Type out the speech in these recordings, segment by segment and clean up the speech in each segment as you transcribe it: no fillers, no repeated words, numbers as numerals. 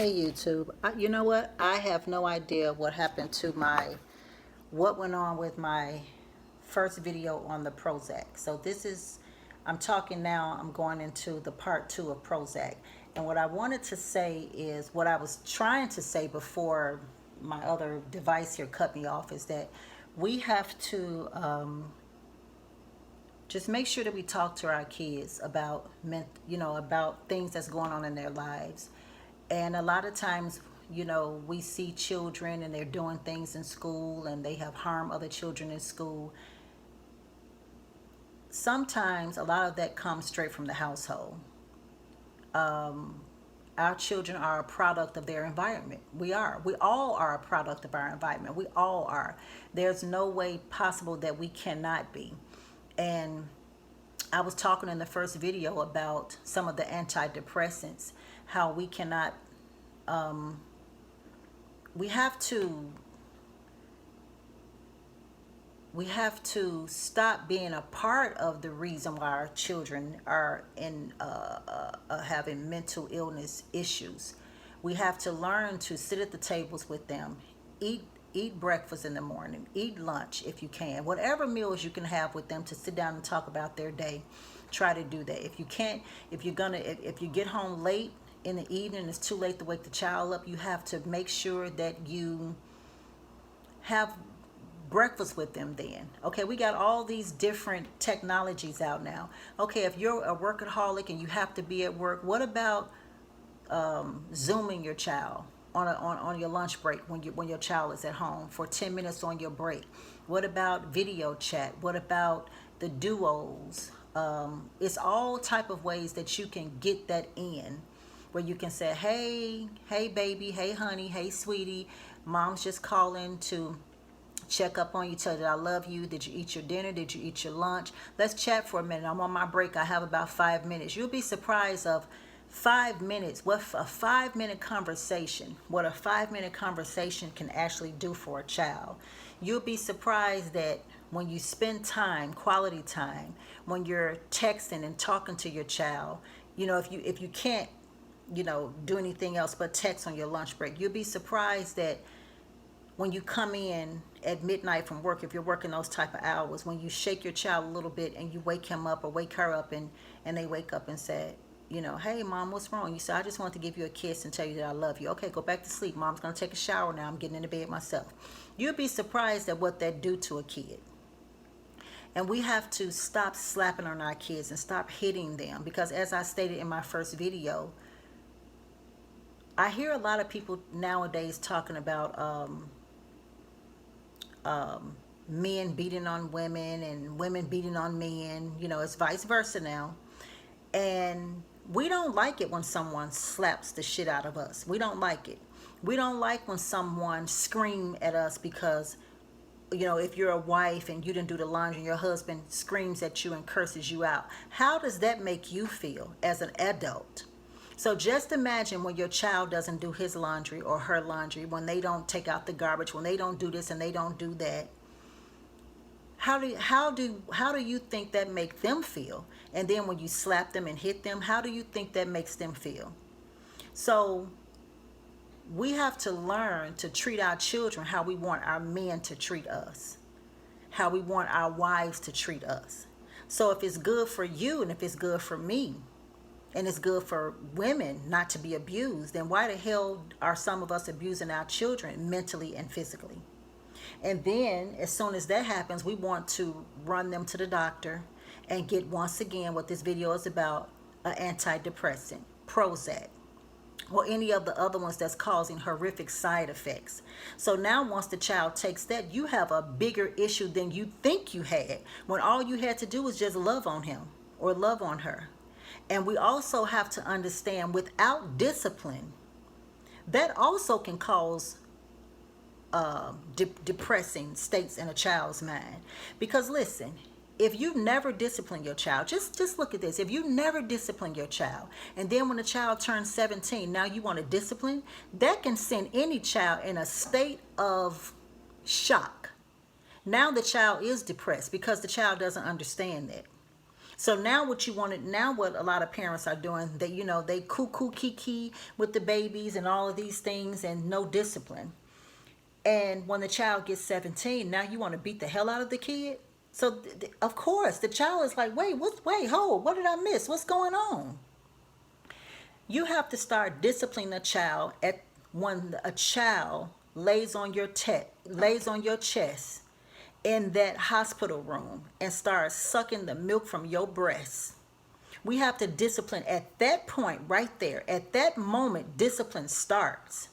Hey YouTube, you know what? I have no idea what happened to what went on with my first video on the Prozac. So I'm talking now, I'm going into the part 2 of Prozac. And what I wanted to say is what I was trying to say before my other device here cut me off is that we have to just make sure that we talk to our kids about about things that's going on in their lives. And a lot of times, we see children and they're doing things in school and they have harmed other children in school. Sometimes a lot of that comes straight from the household. Our children are a product of their environment. We all are a product of our environment. We all are. There's no way possible that we cannot be. And I was talking in the first video about some of the antidepressants, how we cannot, we have to stop being a part of the reason why our children are having mental illness issues. We have to learn to sit at the tables with them, eat breakfast in the morning, eat lunch if you can, whatever meals you can have with them, to sit down and talk about their day. Try to do that. If you can't, if you get home late in the evening, it's too late to wake the child up, you have to make sure that you have breakfast with them then. Okay, we got all these different technologies out now. Okay, if you're a workaholic and you have to be at work, what about Zooming your child on your lunch break when your child is at home for 10 minutes on your break? What about video chat? What about the duos? It's all type of ways that you can get that in, where you can say, hey baby, hey honey, hey sweetie, mom's just calling to check up on you, tell you that I love you. Did you eat your dinner? Did you eat your lunch? Let's chat for a minute. I'm on my break. I have about 5 minutes. You'll be surprised of 5 minutes, what a 5-minute conversation can actually do for a child. You'll be surprised that when you spend time, quality time, when you're texting and talking to your child, if you can't, do anything else but text on your lunch break, you'll be surprised that when you come in at midnight from work, if you're working those type of hours, when you shake your child a little bit and you wake him up or wake her up, and they wake up and say, hey mom, what's wrong? You say, I just want to give you a kiss and tell you that I love you. Okay, go back to sleep. Mom's going to take a shower now. I'm getting into bed myself. You'll be surprised at what that do to a kid. And we have to stop slapping on our kids and stop hitting them, because as I stated in my first video, I hear a lot of people nowadays talking about men beating on women and women beating on men. It's vice versa now. And we don't like it when someone slaps the shit out of us. We don't like it. We don't like when someone scream at us because, if you're a wife and you didn't do the laundry and your husband screams at you and curses you out. How does that make you feel as an adult? So just imagine when your child doesn't do his laundry or her laundry, when they don't take out the garbage, when they don't do this and they don't do that. How do you think that makes them feel? And then when you slap them and hit them, how do you think that makes them feel? So we have to learn to treat our children how we want our men to treat us, how we want our wives to treat us. So if it's good for you and if it's good for me, and it's good for women not to be abused, then why the hell are some of us abusing our children mentally and physically? And then as soon as that happens, we want to run them to the doctor and get, once again, what this video is about, an antidepressant, Prozac, or any of the other ones that's causing horrific side effects. So now once the child takes that, you have a bigger issue than you think you had, when all you had to do was just love on him or love on her. And we also have to understand, without discipline, that also can cause depressing states in a child's mind. Because listen, if you never discipline your child, just look at this. If you never discipline your child, and then when the child turns 17, now you want to discipline, that can send any child in a state of shock. Now the child is depressed because the child doesn't understand that. So now what you wanted, now what a lot of parents are doing, they, they cuckoo kiki with the babies and all of these things and no discipline. And when the child gets 17, now you want to beat the hell out of the kid. So of course the child is like, hold, what did I miss? What's going on? You have to start disciplining a child at when a child lays on your chest in that hospital room and starts sucking the milk from your breast. We have to discipline at that point right there. At that moment, discipline starts.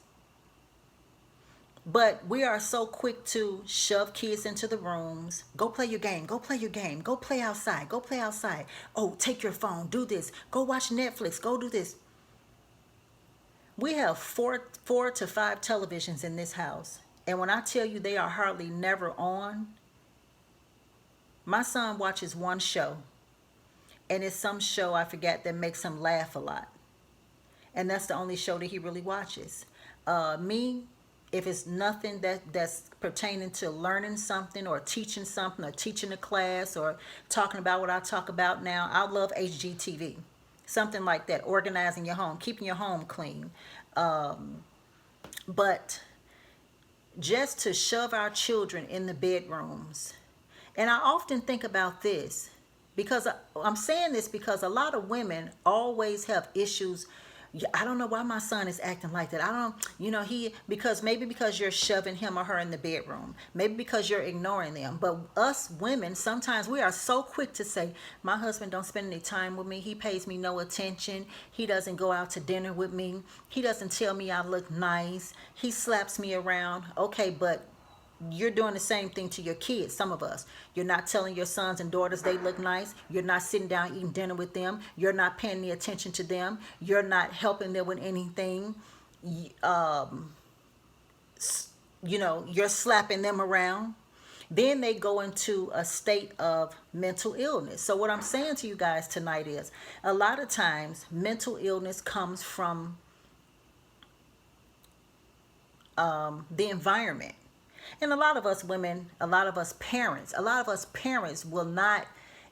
But we are so quick to shove kids into the rooms. Go play your game. Go play your game. Go play outside. Go play outside. Oh, take your phone. Do this. Go watch Netflix. Go do this. We have four to five televisions in this house. And when I tell you they are hardly never on, my son watches one show. And it's some show I forget that makes him laugh a lot. And that's the only show that he really watches. Me, if it's nothing that's pertaining to learning something or teaching something or teaching a class or talking about what I talk about now, I love HGTV. Something like that, organizing your home, keeping your home clean. But just to shove our children in the bedrooms. And I often think about this because I'm saying this because a lot of women always have issues. I don't know why my son is acting like that. I don't, maybe because you're shoving him or her in the bedroom. Maybe because you're ignoring them. But us women, sometimes we are so quick to say, my husband don't spend any time with me. He pays me no attention. He doesn't go out to dinner with me. He doesn't tell me I look nice. He slaps me around. Okay, but you're doing the same thing to your kids, some of us. You're not telling your sons and daughters they look nice. You're not sitting down eating dinner with them. You're not paying any attention to them. You're not helping them with anything. You're slapping them around. Then they go into a state of mental illness. So what I'm saying to you guys tonight is a lot of times mental illness comes from the environment. And a lot of us women, a lot of us parents will not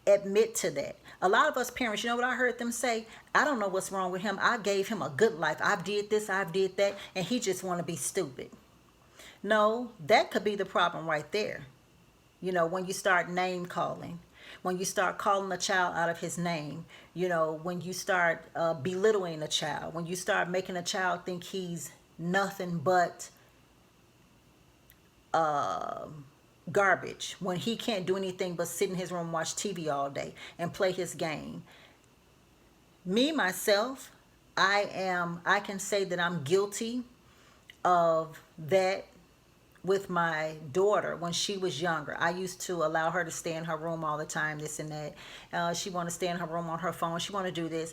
admit to that. A lot of us parents, you know what I heard them say? I don't know what's wrong with him. I gave him a good life. I did this, I did that, and he just want to be stupid. No, that could be the problem right there. When you start name calling, when you start calling a child out of his name, when you start belittling a child, when you start making a child think he's nothing but garbage, when he can't do anything but sit in his room, watch TV all day and play his game. Me, myself, I can say that I'm guilty of that with my daughter when she was younger. I used to allow her to stay in her room all the time, this and that. She want to stay in her room on her phone. She want to do this.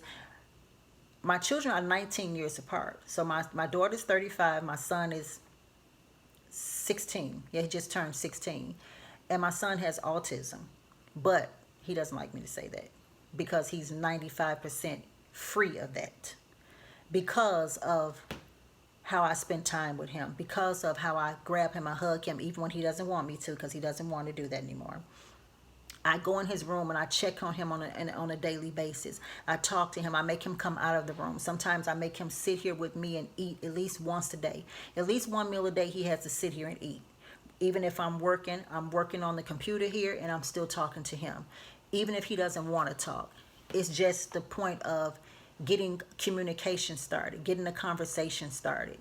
My children are 19 years apart. So my daughter's 35. My son is 16. Yeah, he just turned 16. And my son has autism. But he doesn't like me to say that because he's 95% free of that. Because of how I spend time with him. Because of how I grab him and hug him even when he doesn't want me to, because he doesn't want to do that anymore. I go in his room and I check on him on a daily basis. I talk to him. I make him come out of the room. Sometimes I make him sit here with me and eat at least once a day. At least one meal a day he has to sit here and eat. Even if I'm working on the computer here and I'm still talking to him. Even if he doesn't want to talk. It's just the point of getting communication started, getting a conversation started.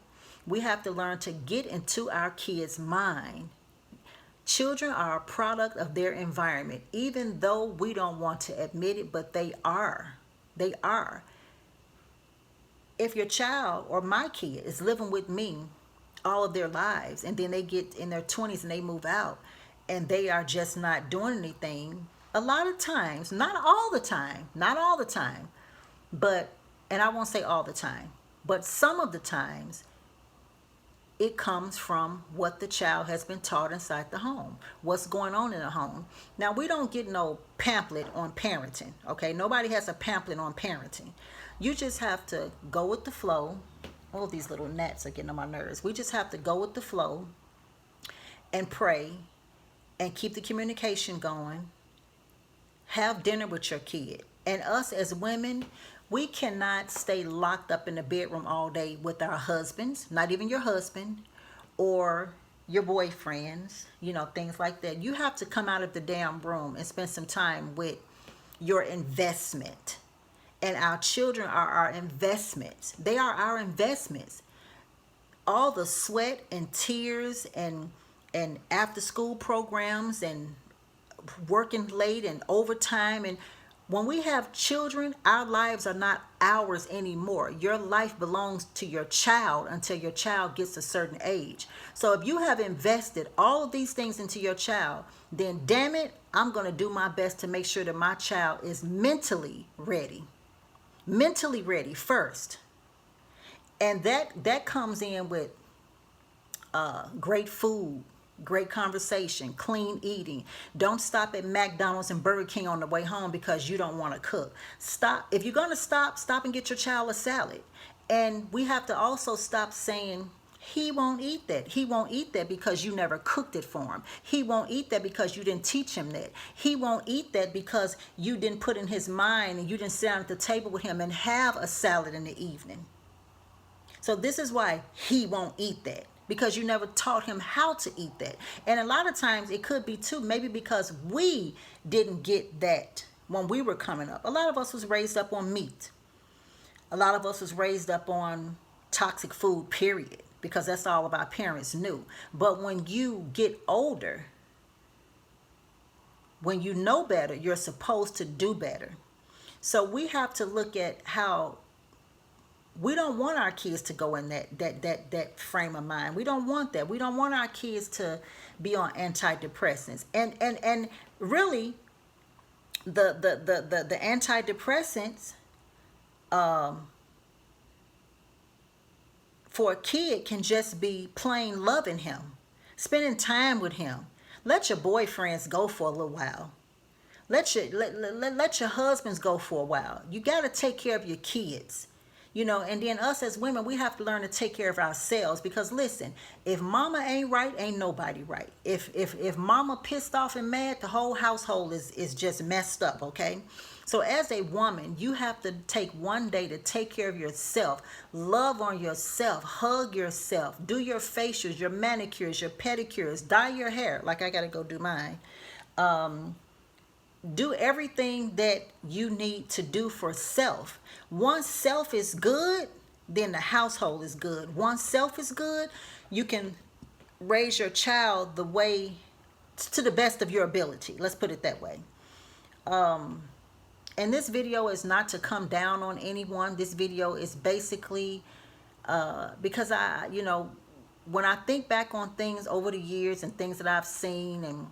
We have to learn to get into our kids' mind. Children are a product of their environment, even though we don't want to admit it, but they are. They are. If your child or my kid is living with me all of their lives and then they get in their 20s and they move out and they are just not doing anything, a lot of times, not all the time, but, and I won't say all the time, but some of the times, it comes from what the child has been taught inside the home, what's going on in the home. Now, we don't get no pamphlet on parenting, okay? Nobody has a pamphlet on parenting. You just have to go with the flow. Oh, these little gnats are getting on my nerves. We just have to go with the flow and pray and keep the communication going. Have dinner with your kid. And us as women, we cannot stay locked up in the bedroom all day with our husbands, not even your husband, or your boyfriends, things like that. You have to come out of the damn room and spend some time with your investment. And our children are our investments. They are our investments. All the sweat and tears and after school programs and working late and overtime, and when we have children, our lives are not ours anymore. Your life belongs to your child until your child gets a certain age. So if you have invested all of these things into your child, then damn it, I'm going to do my best to make sure that my child is mentally ready. Mentally ready first. And that comes in with great food, great conversation, clean eating. Don't stop at McDonald's and Burger King on the way home because you don't want to cook. Stop. If you're going to stop and get your child a salad. And we have to also stop saying, he won't eat that. He won't eat that because you never cooked it for him. He won't eat that because you didn't teach him that. He won't eat that because you didn't put in his mind and you didn't sit down at the table with him and have a salad in the evening. So this is why he won't eat that, because you never taught him how to eat that. And a lot of times it could be too, maybe because we didn't get that when we were coming up. A lot of us was raised up on meat. A lot of us was raised up on toxic food, period, because that's all of our parents knew. But when you get older, when you know better, you're supposed to do better. So we have to look at how we don't want our kids to go in that frame of mind. We don't want that. We don't want our kids to be on antidepressants. And really, the antidepressants for a kid can just be plain loving him, spending time with him. Let your boyfriends go for a little while. Let your husbands go for a while. You got to take care of your kids. And then us as women, we have to learn to take care of ourselves, because listen, if mama ain't right, ain't nobody right. If mama pissed off and mad, the whole household is just messed up, okay? So as a woman, you have to take one day to take care of yourself, love on yourself, hug yourself, do your facials, your manicures, your pedicures, dye your hair, like I got to go do mine. Do everything that you need to do for self. Once self is good, then the household is good. Once self is good, you can raise your child the way, to the best of your ability. Let's put it that way. And this video is not to come down on anyone. This video is basically because when I think back on things over the years and things that I've seen, and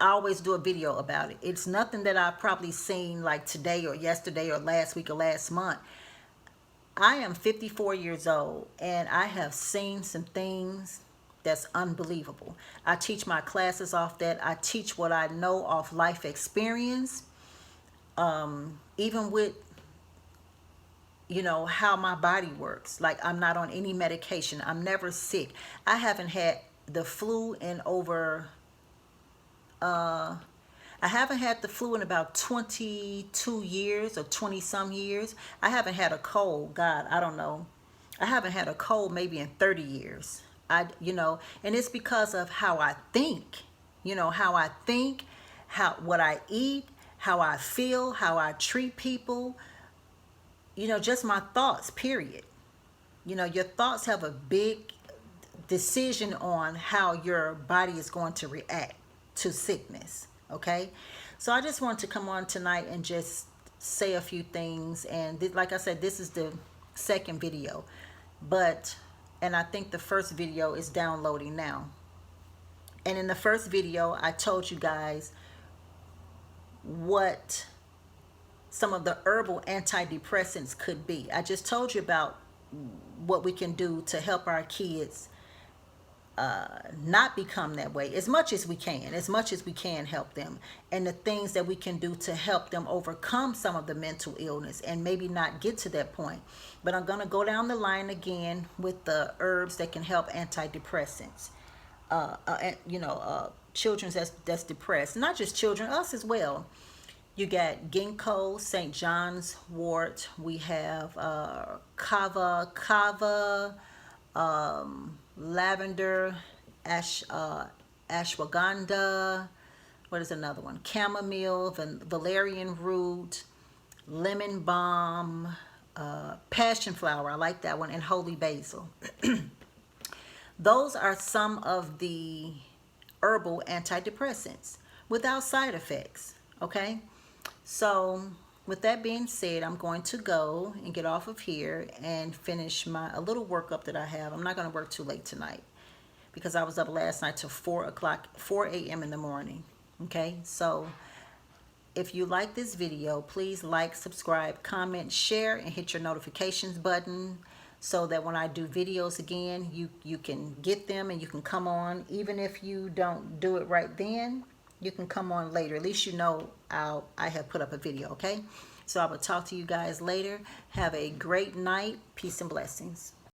I always do a video about it. It's nothing that I've probably seen like today or yesterday or last week or last month. I am 54 years old and I have seen some things that's unbelievable. I teach my classes off that. I teach what I know off life experience. Even with, how my body works. Like, I'm not on any medication. I'm never sick. I haven't had the flu in over... I haven't had the flu in about 22 years or 20 some years. I haven't had a cold. God, I don't know. I haven't had a cold maybe in 30 years. And it's because of how I think, what I eat, how I feel, how I treat people, just my thoughts, period. Your thoughts have a big decision on how your body is going to react to sickness. Okay, so I just want to come on tonight and just say a few things. And like I said, this is the second video, and I think the first video is downloading now. And in the first video, I told you guys what some of the herbal antidepressants could be. I just told you about what we can do to help our kids not become that way, as much as we can help them, and the things that we can do to help them overcome some of the mental illness and maybe not get to that point. But I'm going to go down the line again with the herbs that can help antidepressants. Children that's depressed, not just children, us as well. You got ginkgo, St. John's wort. We have kava, lavender, ashwagandha. What is another one? Chamomile, valerian root, lemon balm, passion flower. I like that one, and holy basil. Those are some of the herbal antidepressants without side effects. Okay, so with that being said, I'm going to go and get off of here and finish a little workup that I have. I'm not going to work too late tonight because I was up last night till 4 a.m. in the morning. Okay, so if you like this video, please like, subscribe, comment, share, and hit your notifications button so that when I do videos again, you can get them and you can come on. Even if you don't do it right then, you can come on later. At least you know I have put up a video, okay? So I will talk to you guys later. Have a great night. Peace and blessings.